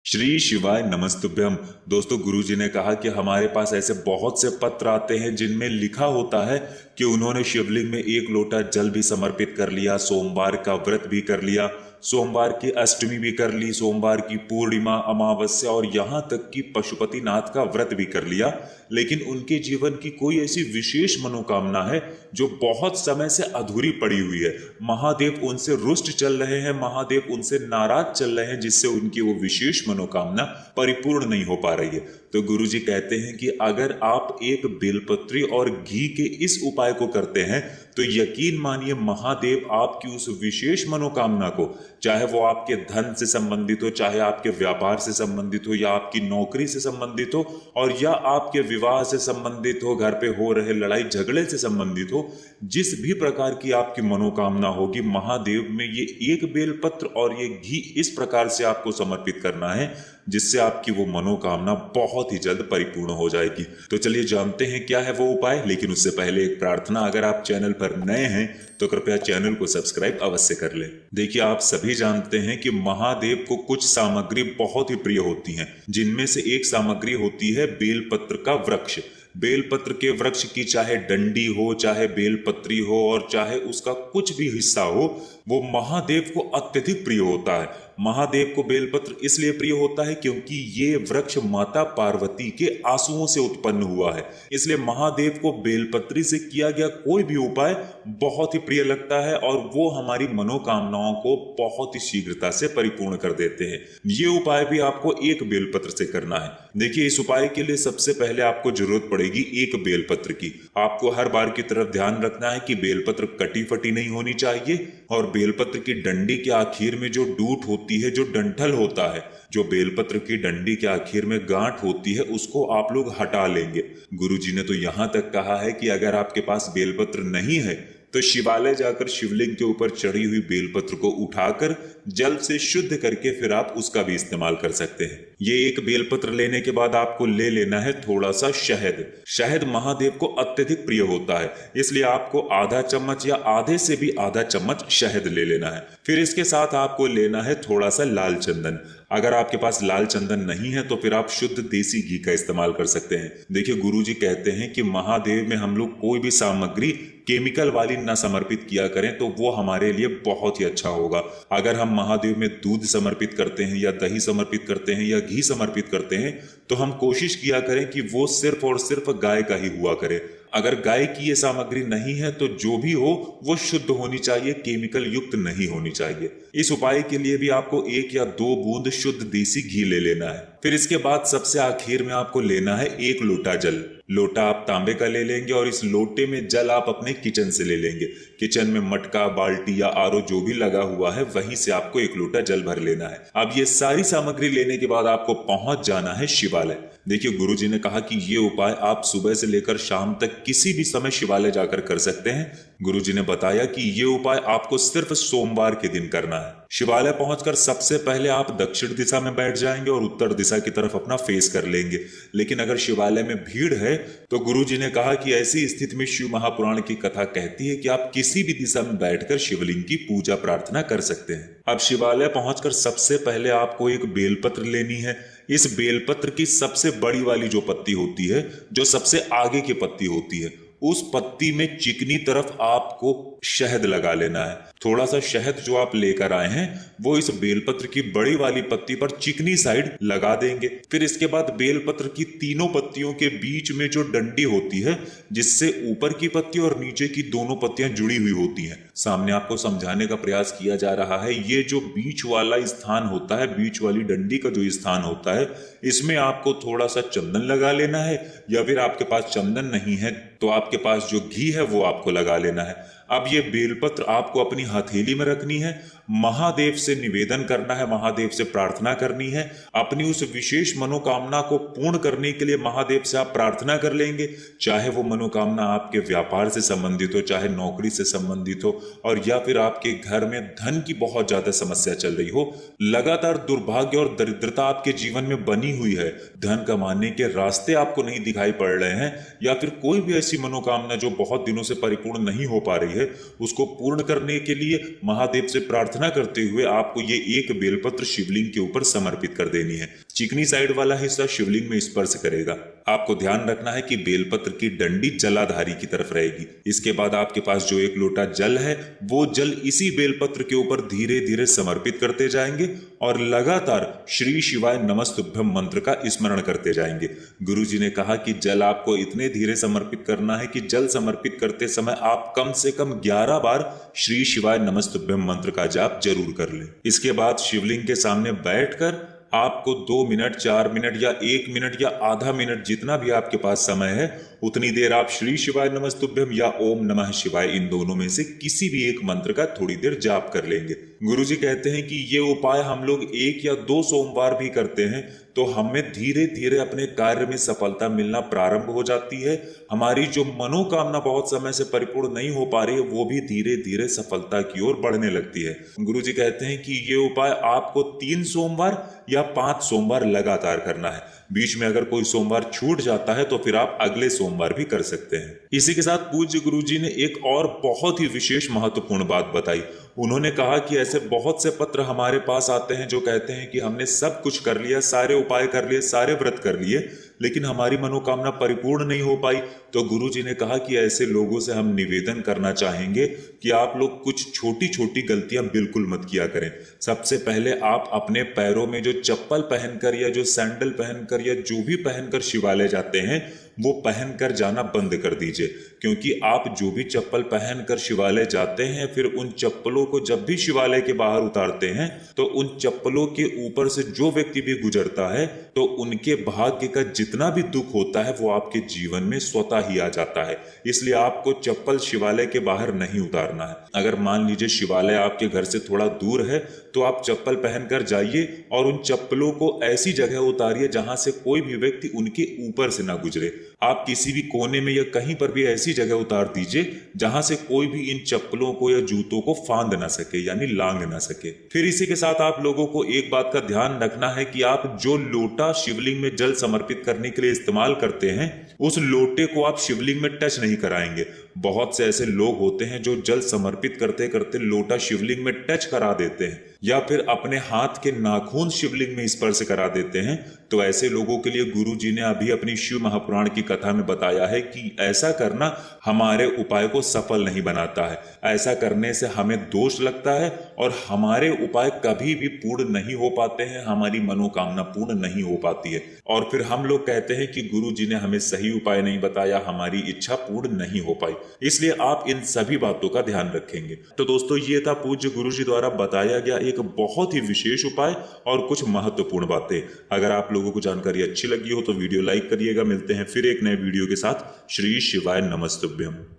श्री शिवाय नमस्तुभ्यम। दोस्तों, गुरुजी ने कहा कि हमारे पास ऐसे बहुत से पत्र आते हैं जिनमें लिखा होता है कि उन्होंने शिवलिंग में 1 लोटा जल भी समर्पित कर लिया, सोमवार का व्रत भी कर लिया, सोमवार की अष्टमी भी कर ली, सोमवार की पूर्णिमा, अमावस्या और यहाँ तक कि पशुपतिनाथ का व्रत भी कर लिया, लेकिन उनके जीवन की कोई ऐसी विशेष मनोकामना है जो बहुत समय से अधूरी पड़ी हुई है। महादेव उनसे रुष्ट चल रहे हैं, महादेव उनसे नाराज चल रहे हैं, जिससे उनकी वो विशेष मनोकामना परिपूर्ण नहीं हो पा रही है। तो गुरुजी कहते हैं कि अगर आप एक बेलपत्री और घी के इस उपाय को करते हैं तो यकीन मानिए महादेव आपकी उस विशेष मनोकामना को, चाहे वो आपके धन से संबंधित हो, चाहे आपके व्यापार से संबंधित हो, या आपकी नौकरी से संबंधित हो, और या आपके विवाह से संबंधित हो, घर पे हो रहे लड़ाई झगड़े से संबंधित हो, जिस भी प्रकार की आपकी मनोकामना होगी, महादेव में ये एक बेलपत्र और ये घी इस प्रकार से आपको समर्पित करना है जिससे आपकी वो मनोकामना बहुत ही जल्द परिपूर्ण हो जाएगी। तो चलिए जानते हैं क्या है वो उपाय, लेकिन उससे पहले एक प्रार्थना, अगर आप चैनल पर नए हैं तो कृपया चैनल को सब्सक्राइब अवश्य कर लें। देखिए, आप सभी जानते हैं कि महादेव को कुछ सामग्री बहुत ही प्रिय होती हैं, जिनमें से एक सामग्री होती है बेलपत्र का वृक्ष। बेलपत्र के वृक्ष की चाहे डंडी हो, चाहे बेलपत्री हो, और चाहे उसका कुछ भी हिस्सा हो, वो महादेव को अत्यधिक प्रिय होता है। महादेव को बेलपत्र इसलिए प्रिय होता है क्योंकि ये वृक्ष माता पार्वती के आंसुओं से उत्पन्न हुआ है, इसलिए महादेव को बेलपत्री से किया गया कोई भी उपाय बहुत ही प्रिय लगता है और वो हमारी मनोकामनाओं को बहुत ही शीघ्रता से परिपूर्ण कर देते हैं। ये उपाय भी आपको एक बेलपत्र से करना है। देखिए, इस उपाय के लिए सबसे पहले आपको जरूरत पड़ेगी एक बेलपत्र की। आपको हर बार की तरफ ध्यान रखना है कि बेलपत्र कटी फटी नहीं होनी चाहिए, और बेलपत्र की डंडी के आखिर में जो डूट होती है, जो डंठल होता है, जो बेलपत्र की डंडी के आखिर में गांठ होती है, उसको आप लोग हटा लेंगे। गुरुजी ने तो यहां तक कहा है कि अगर आपके पास बेलपत्र नहीं है तो शिवालय जाकर शिवलिंग के ऊपर चढ़ी हुई बेलपत्र को उठाकर जल से शुद्ध करके फिर आप उसका भी इस्तेमाल कर सकते हैं। ये एक बेलपत्र लेने के बाद आपको ले लेना है थोड़ा सा शहद। शहद महादेव को अत्यधिक प्रिय होता है, इसलिए आपको आधा चम्मच या आधे से भी आधा चम्मच शहद ले लेना है। फिर इसके साथ आपको लेना है थोड़ा सा लाल चंदन। अगर आपके पास लाल चंदन नहीं है तो फिर आप शुद्ध देसी घी का इस्तेमाल कर सकते हैं। देखिए, गुरुजी कहते हैं कि महादेव में हम लोग कोई भी सामग्री केमिकल वाली ना समर्पित किया करें तो वो हमारे लिए बहुत ही अच्छा होगा। अगर हम महादेव में दूध समर्पित करते हैं या दही समर्पित करते हैं या घी समर्पित करते हैं तो हम कोशिश किया करें कि वो सिर्फ और सिर्फ गाय का ही हुआ करे। अगर गाय की ये सामग्री नहीं है तो जो भी हो वो शुद्ध होनी चाहिए, केमिकल युक्त नहीं होनी चाहिए। इस उपाय के लिए भी आपको 1 या 2 बूंद शुद्ध देसी घी ले लेना है। फिर इसके बाद सबसे आखिर में आपको लेना है 1 लोटा जल। लोटा आप तांबे का ले लेंगे और इस लोटे में जल आप अपने किचन से ले लेंगे। किचन में मटका, बाल्टी या आरो जो भी लगा हुआ है वहीं से आपको 1 लोटा जल भर लेना है। अब ये सारी सामग्री लेने के बाद आपको पहुंच जाना है शिवालय। देखिए, गुरुजी ने कहा कि ये उपाय आप सुबह से लेकर शाम तक किसी भी समय शिवालय जाकर कर सकते हैं। गुरुजी ने बताया कि ये उपाय आपको सिर्फ सोमवार के दिन करना है। शिवालय पहुंचकर सबसे पहले आप दक्षिण दिशा में बैठ जाएंगे और उत्तर दिशा की तरफ अपना फेस कर लेंगे। लेकिन अगर शिवालय में भीड़ है तो गुरुजी ने कहा कि ऐसी स्थिति में शिव महापुराण की कथा कहती है कि आप किसी भी दिशा में बैठकर शिवलिंग की पूजा प्रार्थना कर सकते हैं। अब शिवालय पहुंचकर सबसे पहले आपको एक बेलपत्र लेनी है। इस बेलपत्र की सबसे बड़ी वाली जो पत्ती होती है, जो सबसे आगे की पत्ती होती है, उस पत्ती में चिकनी तरफ आपको शहद लगा लेना है। थोड़ा सा शहद जो आप लेकर आए हैं वो इस बेलपत्र की बड़ी वाली पत्ती पर चिकनी साइड लगा देंगे। फिर इसके बाद बेलपत्र की तीनों पत्तियों के बीच में जो डंडी होती है, जिससे ऊपर की पत्ती और नीचे की दोनों पत्तियां जुड़ी हुई होती हैं, सामने आपको समझाने का प्रयास किया जा रहा है। ये जो बीच वाला स्थान होता है, बीच वाली डंडी का जो स्थान होता है, इसमें आपको थोड़ा सा चंदन लगा लेना है, या फिर आपके पास चंदन नहीं है तो आपके पास जो घी है वो आपको लगा लेना है। अब ये बेलपत्र आपको अपनी हथेली में रखनी है, महादेव से निवेदन करना है, महादेव से प्रार्थना करनी है। अपनी उस विशेष मनोकामना को पूर्ण करने के लिए महादेव से आप प्रार्थना कर लेंगे, चाहे वो मनोकामना आपके व्यापार से संबंधित हो, चाहे नौकरी से संबंधित हो, और या फिर आपके घर में धन की बहुत ज्यादा समस्या चल रही हो, लगातार दुर्भाग्य और दरिद्रता आपके जीवन में बनी हुई है, धन कमाने के रास्ते आपको नहीं दिखाई पड़ रहे हैं, या फिर कोई भी ऐसी मनोकामना जो बहुत दिनों से परिपूर्ण नहीं हो पा रही है, उसको पूर्ण करने के लिए महादेव से प्रार्थना प्रार्थना करते हुए आपको ये एक बेलपत्र शिवलिंग के ऊपर समर्पित कर देनी है। चिकनी साइड वाला हिस्सा शिवलिंग में स्पर्श करेगा। आपको ध्यान रखना है कि बेलपत्र की डंडी जलाधारी की तरफ रहेगी। इसके बाद आपके पास जो एक लोटा जल है वो जल इसी बेलपत्र के ऊपर धीरे धीरे समर्पित करते जाएंगे और लगातार श्री शिवाय नमस्तुभ्यम मंत्र का स्मरण करते जाएंगे। गुरुजी ने कहा कि जल आपको इतने धीरे समर्पित करना है कि जल समर्पित करते समय आप कम से कम 11 बार श्री शिवाय नमस्तुभ्यम मंत्र का जाप जरूर कर लें। इसके बाद शिवलिंग के सामने बैठकर आपको 2 मिनट, 4 मिनट या 1 मिनट या आधा मिनट, जितना भी आपके पास समय है उतनी देर आप श्री शिवाय नमस्तुभ्यम या ओम नमः शिवाय, इन दोनों में से किसी भी एक मंत्र का थोड़ी देर जाप कर लेंगे। गुरुजी कहते हैं कि ये उपाय हम लोग 1 या 2 सोमवार भी करते हैं तो हमें धीरे धीरे अपने कार्य में सफलता मिलना प्रारंभ हो जाती है। हमारी जो मनोकामना बहुत समय से परिपूर्ण नहीं हो पा रही है वो भी धीरे धीरे सफलता की ओर बढ़ने लगती है। गुरुजी कहते हैं कि ये उपाय आपको 3 सोमवार या 5 सोमवार लगातार करना है। बीच में अगर कोई सोमवार छूट जाता है तो फिर आप अगले सोमवार भी कर सकते हैं। इसी के साथ पूज्य गुरुजी ने एक और बहुत ही विशेष महत्वपूर्ण बात बताई। उन्होंने कहा कि ऐसे बहुत से पत्र हमारे पास आते हैं जो कहते हैं कि हमने सब कुछ कर लिया, सारे उपाय कर लिए, सारे व्रत कर लिए, लेकिन हमारी मनोकामना परिपूर्ण नहीं हो पाई। तो गुरुजी ने कहा कि ऐसे लोगों से हम निवेदन करना चाहेंगे कि आप लोग कुछ छोटी छोटी गलतियां बिल्कुल मत किया करें। सबसे पहले आप अपने पैरों में जो चप्पल पहनकर या जो सैंडल पहनकर या जो भी पहनकर शिवालय जाते हैं वो पहनकर जाना बंद कर दीजिए, क्योंकि आप जो भी चप्पल पहनकर शिवालय जाते हैं फिर उन चप्पलों को जब भी शिवालय के बाहर उतारते हैं तो उन चप्पलों के ऊपर से जो व्यक्ति भी गुजरता है तो उनके भाग्य का जितना भी दुख होता है वो आपके जीवन में स्वतः ही आ जाता है। इसलिए आपको चप्पल शिवालय के बाहर नहीं उतारना है। अगर मान लीजिए शिवालय आपके घर से थोड़ा दूर है तो आप चप्पल पहनकर जाइए और उन चप्पलों को ऐसी जगह उतारिए जहां से कोई भी व्यक्ति उनके ऊपर से ना गुजरे। आप किसी भी कोने में या कहीं पर भी ऐसी जगह उतार दीजिए जहां से कोई भी इन चप्पलों को या जूतों को फांद ना सके, यानी लांग ना सके। फिर इसी के साथ आप लोगों को एक बात का ध्यान रखना है कि आप जो लोटा शिवलिंग में जल समर्पित करने के लिए इस्तेमाल करते हैं उस लोटे को आप शिवलिंग में टच नहीं कराएंगे। बहुत से ऐसे लोग होते हैं जो जल समर्पित करते करते लोटा शिवलिंग में टच करा देते हैं या फिर अपने हाथ के नाखून शिवलिंग में स्पर्श करा देते हैं। तो ऐसे लोगों के लिए गुरुजी ने अभी अपनी शिव महापुराण की कथा में बताया है कि ऐसा करना हमारे उपाय को सफल नहीं बनाता है। ऐसा करने से हमें दोष लगता है और हमारे उपाय कभी भी पूर्ण नहीं हो पाते हैं, हमारी मनोकामना पूर्ण नहीं हो पाती है। और फिर हम लोग कहते हैं कि गुरुजी ने हमें सही उपाय नहीं बताया, हमारी इच्छा पूर्ण नहीं हो पाई। इसलिए आप इन सभी बातों का ध्यान रखेंगे। तो दोस्तों ये था पूज्य गुरुजी द्वारा बताया गया एक बहुत ही विशेष उपाय और कुछ महत्वपूर्ण बातें। अगर आप लोगों को जानकारी अच्छी लगी हो तो वीडियो लाइक करिएगा। मिलते हैं फिर एक नए वीडियो के साथ। श्री शिवाय नमस्तुभ्यम।